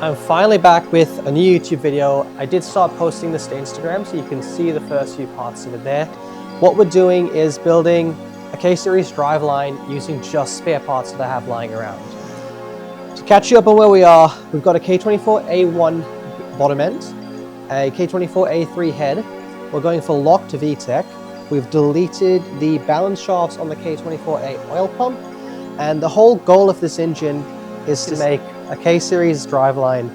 I'm finally back with a new YouTube video. I did start posting this to Instagram, so you can see the first few parts of it there. What we're doing is building a K-Series driveline using just spare parts that I have lying around. To catch you up on where we are, we've got a K24A1 bottom end, a K24A3 head. We're going for locked VTEC. We've deleted the balance shafts on the K24A oil pump, and the whole goal of this engine is to make a K-Series driveline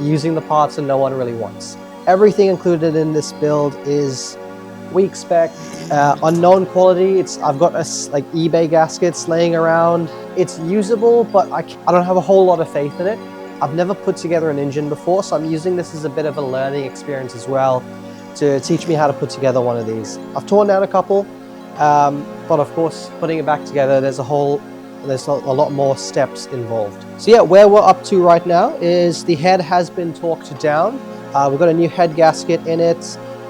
using the parts that no one really wants. Everything included in this build is weak spec, unknown quality. I've got like eBay gaskets laying around. It's usable, but I don't have a whole lot of faith in it. I've never put together an engine before, so I'm using this as a bit of a learning experience as well to teach me how to put together one of these. I've torn down a couple, but of course, putting it back together, there's a lot more steps involved. So yeah, where we're up to right now is the head has been torqued down. We've got a new head gasket in it.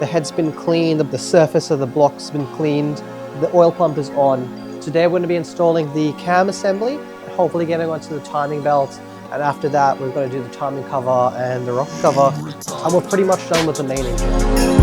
The head's been cleaned. The surface of the block's been cleaned. The oil pump is on. Today we're going to be installing the cam assembly, hopefully getting onto the timing belt. And after that, we're going to do the timing cover and the rocker cover. And we're pretty much done with the main engine.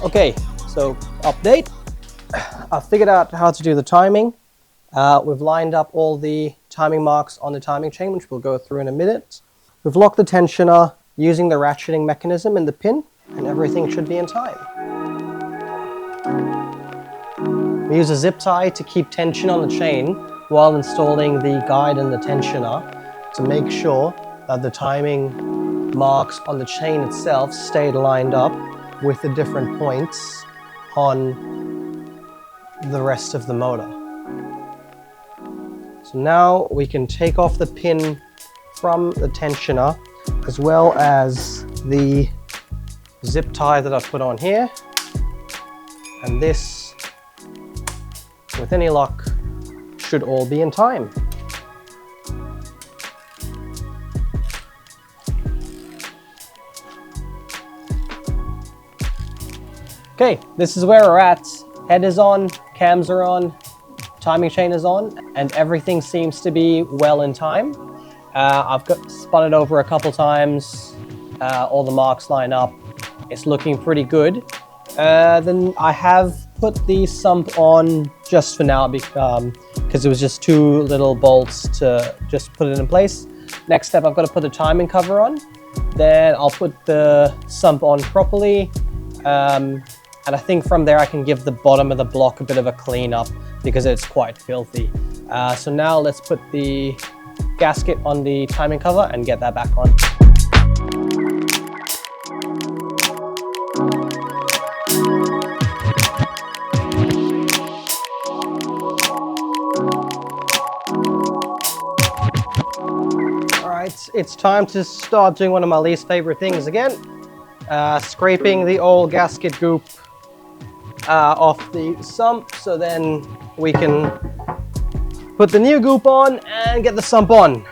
Okay, so update. I've figured out how to do the timing. We've lined up all the timing marks on the timing chain, which we'll go through in a minute. We've locked the tensioner using the ratcheting mechanism in the pin, and everything should be in time. We use a zip tie to keep tension on the chain while installing the guide and the tensioner to make sure that the timing marks on the chain itself stayed lined up with the different points on the rest of the motor. So now we can take off the pin from the tensioner as well as the zip tie that I've put on here. And this, with any luck, should all be in time. Okay, this is where we're at. Head is on, cams are on, timing chain is on, and everything seems to be well in time. I've spun it over a couple times. All the marks line up. It's looking pretty good. Then I have put the sump on just for now because it was just two little bolts to just put it in place. Next step, I've got to put the timing cover on. Then I'll put the sump on properly. And I think from there I can give the bottom of the block a bit of a clean up because it's quite filthy. So now let's put the gasket on the timing cover and get that back on. All right, it's time to start doing one of my least favorite things again. Scraping the old gasket goop off the sump, so then we can put the new goop on and get the sump on.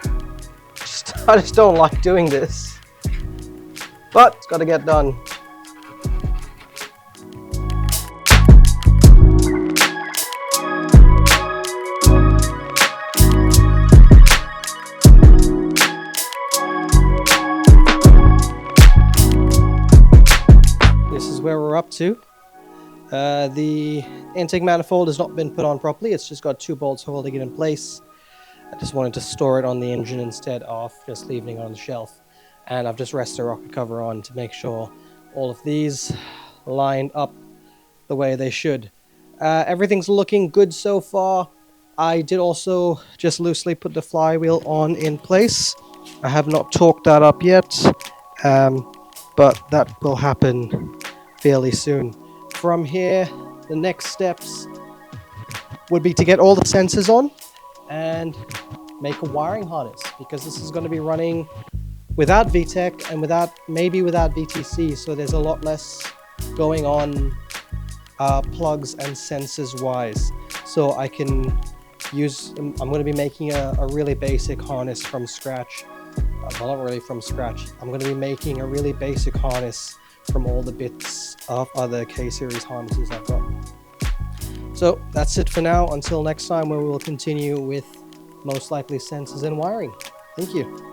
I just don't like doing this, but it's got to get done. where we're up to. The intake manifold has not been put on properly. It's just got 2 bolts holding it in place. I just wanted to store it on the engine instead of just leaving it on the shelf. And I've just rested a rocket cover on to make sure all of these line up the way they should. Everything's looking good so far. I did also just loosely put the flywheel on in place. I have not torqued that up yet, but that will happen fairly soon. From here, the next steps would be to get all the sensors on and make a wiring harness, because this is going to be running without VTEC and maybe without VTC, so there's a lot less going on plugs and sensors wise. So I can use, I'm going to be making a really basic harness from scratch. Well, not really from scratch. I'm going to be making a really basic harness from all the bits of other K-series harnesses I've got. So that's it for now. Until next time, where we will continue with most likely sensors and wiring. Thank you.